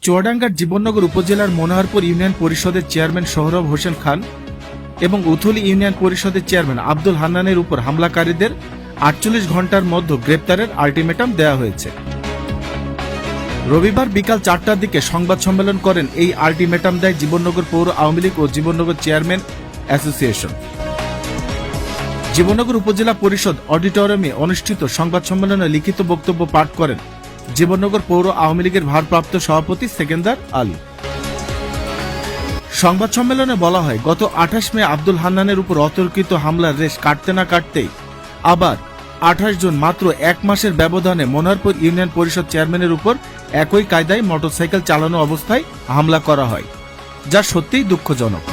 চুয়াডাঙ্গার জীবননগর উপজেলার মনোহরপুর ইউনিয়ন পরিষদের চেয়ারম্যান সোহরব হোসেন খান এবং উথলি ইউনিয়ন পরিষদের চেয়ারম্যান আব্দুল হান্নানের উপর হামলাকারীদের ৪৮ ঘণ্টার মধ্যে গ্রেপ্তারের আলটিমেটাম দেওয়া হয়েছে। রবিবার বিকাল ৪টার দিকে সংবাদ সম্মেলন করেন এই আলটিমেটাম দেয় জীবননগর পৌর আওয়ামী লীগ ও জীবননগর চেয়ারম্যান অ্যাসোসিয়েশন। জীবননগর উপজেলা পরিষদ অডিটোরিয়ামে অনুষ্ঠিত সংবাদ সম্মেলনে লিখিত বক্তব্য পাঠ করেন জীবননগর পৌর আওয়ামী লীগের ভারপ্রাপ্ত সভাপতি সেকেন্দার আলী। সংবাদ সম্মেলনে বলা হয়, গত ২৮ মে আব্দুল হান্নানের উপর অতর্কিত হামলার রেশ কাটতে না কাটতেই আবার ২৮ জন মাত্র এক মাসের ব্যবধানে মনোহরপুর ইউনিয়ন পরিষদ চেয়ারম্যানের উপর একই কায়দায় মোটরসাইকেল চালানো অবস্থায় হামলা করা হয়, যা সত্যিই দুঃখজনক।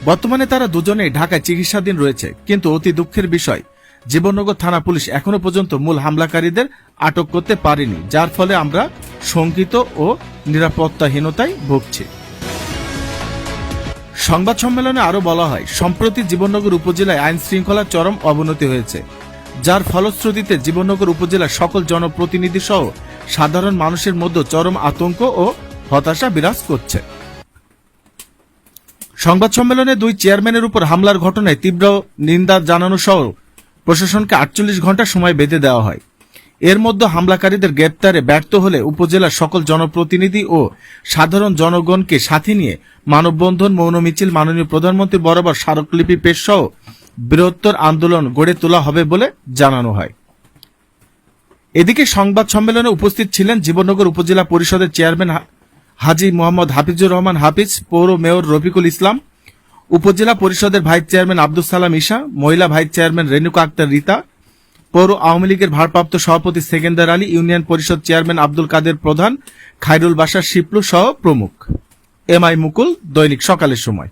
বর্তমানে তারা দুজনেই ঢাকায় চিকিৎসাধীন রয়েছে, কিন্তু অতি দুঃখের বিষয় জীবননগর থানা পুলিশ এখনো পর্যন্ত মূল হামলাকারীদের আটক করতে পারেনি, যার ফলে আমরা শঙ্কিত ও নিরাপত্তাহীনতায় ভুগছি। সংবাদ সম্মেলনে আরো বলা হয়, সম্প্রতি জীবননগর উপজেলায় আইন শৃঙ্খলার চরম অবনতি হয়েছে, যার ফলশ্রুতিতে জীবননগর উপজেলার সকল জনপ্রতিনিধি সহ সাধারণ মানুষের মধ্যে চরম আতঙ্ক ও হতাশা বিরাজ করছে। সংবাদ সম্মেলনে দুই চেয়ারম্যানের উপর হামলার ঘটনায় তীব্র নিন্দা জানানো সহ প্রশাসনকে ৪৮ ঘণ্টা সময় বেঁধে দেওয়া হয়। এর মধ্যে হামলাকারীদের গ্রেপ্তারে ব্যর্থ হলে উপজেলার সকল জনপ্রতিনিধি ও সাধারণ জনগণকে সাথে নিয়ে মানববন্ধন, মৌন মিছিল, মাননীয় প্রধানমন্ত্রী বরাবর স্মারকলিপি পেশ সহ বৃহত্তর আন্দোলন গড়ে তোলা হবে বলে জানানো হয়। এদিকে সংবাদ সম্মেলনে উপস্থিত ছিলেন জীবননগর উপজেলা পরিষদের চেয়ারম্যান হাজী মোহাম্মদ হাফিজুর রহমান হাফিজ, পৌর মেয়র রফিকুল ইসলাম, উপজেলা পরিষদের ভাইস চেয়ারম্যান আব্দুল সালাম ঈশা, মহিলা ভাইস চেয়ারম্যান রেণুকা আক্তার রীতা, পৌর আওয়ামী লীগের ভারপ্রাপ্ত সভাপতি সেকেন্দার আলী, ইউনিয়ন পরিষদ চেয়ারম্যান আব্দুল কাদের প্রধান, খায়রুল বাশার শিপলু সহ প্রমুখ। এম আই মুকুল, দৈনিক সকালের সময়।